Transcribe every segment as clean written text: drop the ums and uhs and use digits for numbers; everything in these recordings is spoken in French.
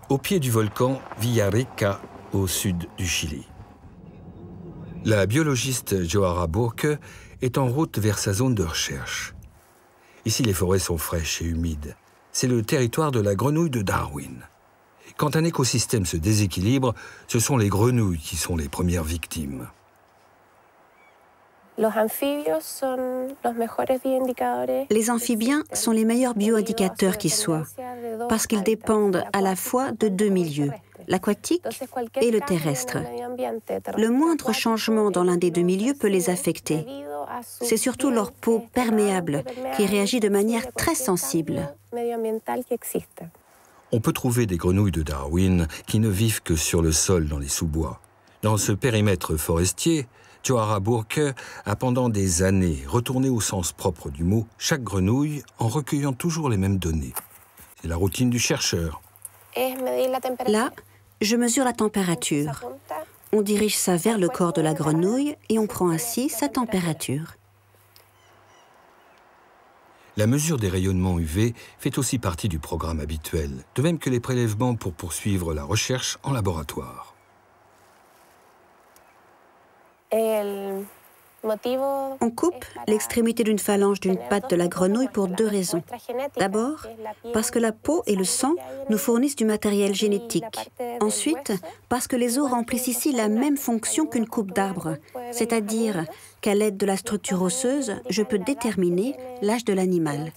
au pied du volcan Villarrica, au sud du Chili. La biologiste Joara Burke est en route vers sa zone de recherche. Ici, les forêts sont fraîches et humides. C'est le territoire de la grenouille de Darwin. Quand un écosystème se déséquilibre, ce sont les grenouilles qui sont les premières victimes. Les amphibiens sont les meilleurs bioindicateurs qui soient, parce qu'ils dépendent à la fois de deux milieux, l'aquatique et le terrestre. Le moindre changement dans l'un des deux milieux peut les affecter. C'est surtout leur peau perméable qui réagit de manière très sensible. On peut trouver des grenouilles de Darwin qui ne vivent que sur le sol dans les sous-bois. Dans ce périmètre forestier, Joara Burke a pendant des années retourné au sens propre du mot chaque grenouille en recueillant toujours les mêmes données. C'est la routine du chercheur. Là, je mesure la température. On dirige ça vers le corps de la grenouille et on prend ainsi sa température. La mesure des rayonnements UV fait aussi partie du programme habituel, de même que les prélèvements pour poursuivre la recherche en laboratoire. On coupe l'extrémité d'une phalange d'une patte de la grenouille pour deux raisons. D'abord, parce que la peau et le sang nous fournissent du matériel génétique. Ensuite, parce que les os remplissent ici la même fonction qu'une coupe d'arbre, c'est-à-dire qu'à l'aide de la structure osseuse, je peux déterminer l'âge de l'animal.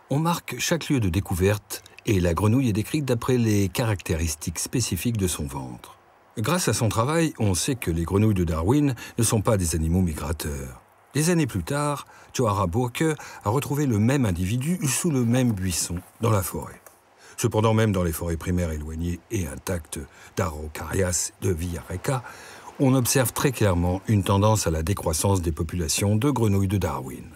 On marque chaque lieu de découverte et la grenouille est décrite d'après les caractéristiques spécifiques de son ventre. Grâce à son travail, on sait que les grenouilles de Darwin ne sont pas des animaux migrateurs. Des années plus tard, Joara Burke a retrouvé le même individu sous le même buisson dans la forêt. Cependant, même dans les forêts primaires éloignées et intactes d'Araucarias de Villarrica, on observe très clairement une tendance à la décroissance des populations de grenouilles de Darwin.